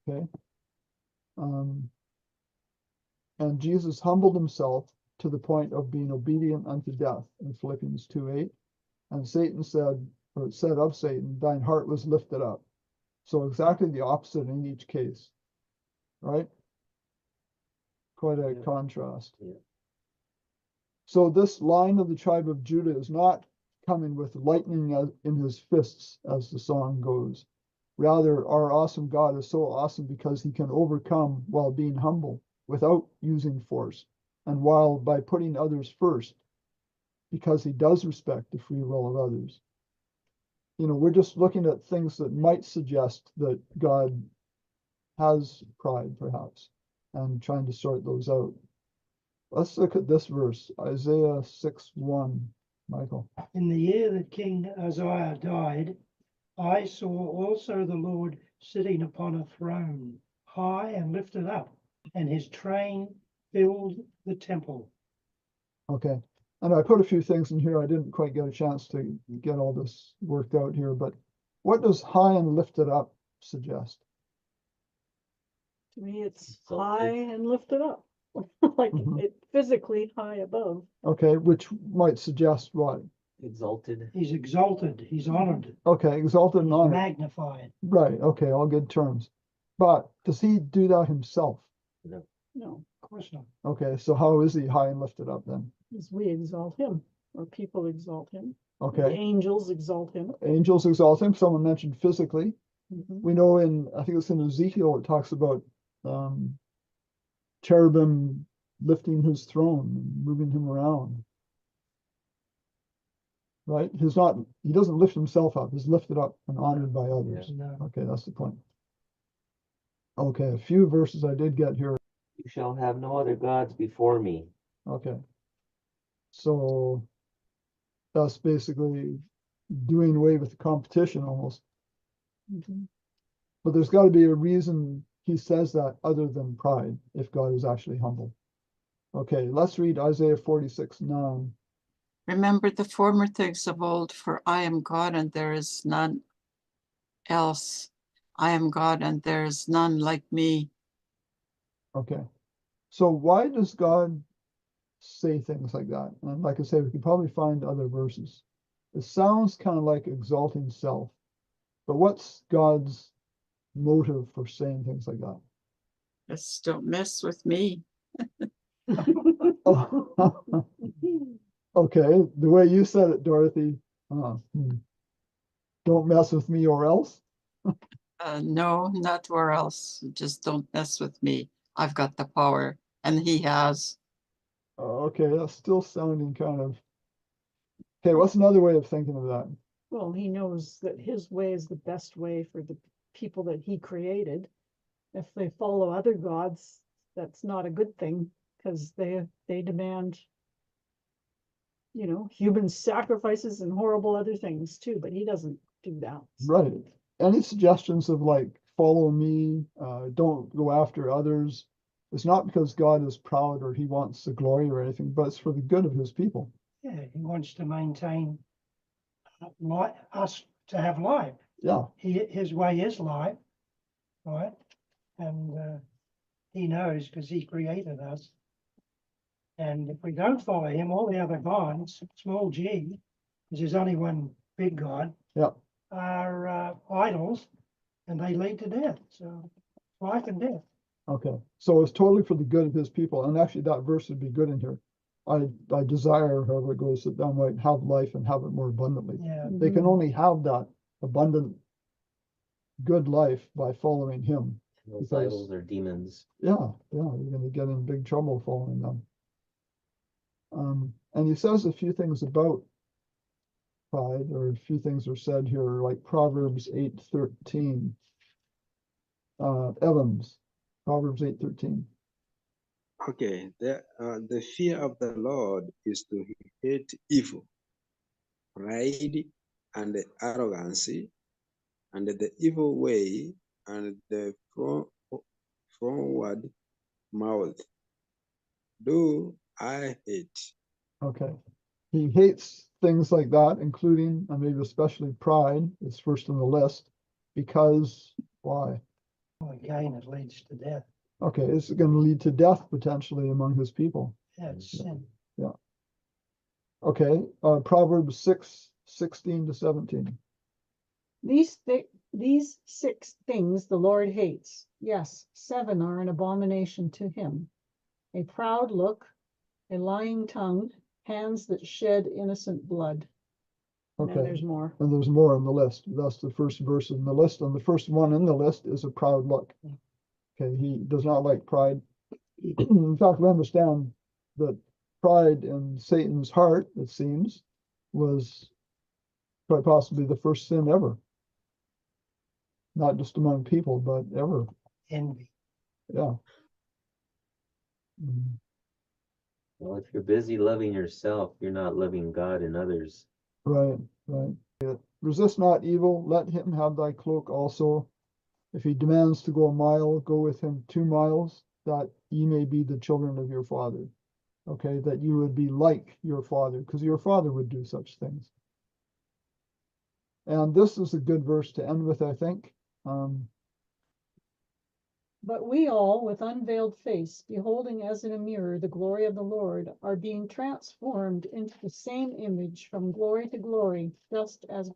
Okay. And Jesus humbled himself to the point of being obedient unto death in Philippians 2:8. And Satan said, or it said of Satan, thine heart was lifted up. So exactly the opposite in each case, right? Quite a Yeah. contrast. Yeah. So this line of the tribe of Judah is not coming with lightning in his fists, as the song goes. Rather, our awesome God is so awesome because he can overcome while being humble without using force, and while by putting others first, because he does respect the free will of others. You know, we're just looking at things that might suggest that God has pride, perhaps, and trying to sort those out. Let's look at this verse, Isaiah 6:1, Michael. In the year that King Uzziah died, I saw also the Lord sitting upon a throne, high and lifted up, and his train filled the temple. Okay. And I put a few things in here. I didn't quite get a chance to get all this worked out here, but what does high and lifted up suggest? To me, it's So high it's- and lifted up, like Mhm. it physically high above. Okay, which might suggest what? Exalted. He's exalted, he's honored, Okay, exalted and he's honored. magnified. Right, okay, all good terms. But does he do that himself? No, Of course not. Okay, so how is he high and lifted up then? as we exalt him, or people exalt him. The Okay, angels exalt him. angels exalt him. Someone mentioned physically. Mhm. We know I think it's in Ezekiel, it talks about cherubim lifting his throne and moving him around. Right? He doesn't lift himself up, he's lifted up and honored by others. No. Okay, that's the point. Okay, a few verses I did get here. You shall have no other gods before me. Okay. So that's basically doing away with the competition almost. Mhm. But there's got to be a reason he says that other than pride, if God is actually humble. Okay, let's read Isaiah 46:9. Remember the former things of old, for I am God and there is none else. I am God and there is none like me. Okay. So why does God say things like that? And like I say, we could probably find other verses. It sounds kind of like exalting self, but what's God's motive for saying things like that? Just don't mess with me. Oh, okay, the way you said it, Dorothy. Don't mess with me or else. No, not where else. Just don't mess with me. I've got the power, and he has. Okay, that's still sounding kind of. Okay, what's another way of thinking of that? Well, he knows that his way is the best way for the people that he created. If they follow other gods, that's not a good thing, because they demand, human sacrifices and horrible other things too, but he doesn't do that. Right. Any suggestions of like follow me, don't go after others? It's not because God is proud or he wants the glory or anything, but it's for the good of his people. Yeah, he wants to maintain us to have life. Yeah. His way is life, right? And he knows because he created us. And if we don't follow him, all the other gods, small g, because there's only one big God, Yeah. are idols, and they lead to death. So life and death. Okay. So it's totally for the good of his people. And actually that verse would be good in here. I desire, however it goes, that thou might have life and have it more abundantly. Yeah. They can only have that abundant good life by following him. Those Because- idols are demons. Yeah, you're going to get in big trouble following them. And he says a few things about pride, or a few things are said here, like Proverbs 8:13. Evans, Proverbs 8:13. Okay, the fear of the Lord is to hate evil, pride, and arrogancy, and the evil way and the froward mouth do I hate. Okay. He hates things like that, including, and maybe especially pride, is first on the list, because why? Well, again, it leads to death. Okay, it's going to lead to death potentially among his people. Yeah, it's sin. Okay, Proverbs 6:16-17. These 6 things the Lord hates. Yes, 7 are an abomination to him. A proud look, a lying tongue, hands that shed innocent blood. And then Okay, there's more. and there's more on the list. That's the first verse in the list, and the first one in the list is a proud look. Okay, he does not like pride. In fact, we understand that pride in Satan's heart, it seems, was quite possibly the first sin ever. Not just among people, but ever. Envy. Yeah. Mm, Well, if you're busy loving yourself, you're not loving God and others. right, right. Resist not evil, let him have thy cloak also. If he demands to go a mile, go with him 2 miles, that ye may be the children of your father. Okay, that you would be like your father, because your father would do such things. And this is a good verse to end with, I think. But we all, with unveiled face, beholding as in a mirror the glory of the Lord, are being transformed into the same image from glory to glory, just as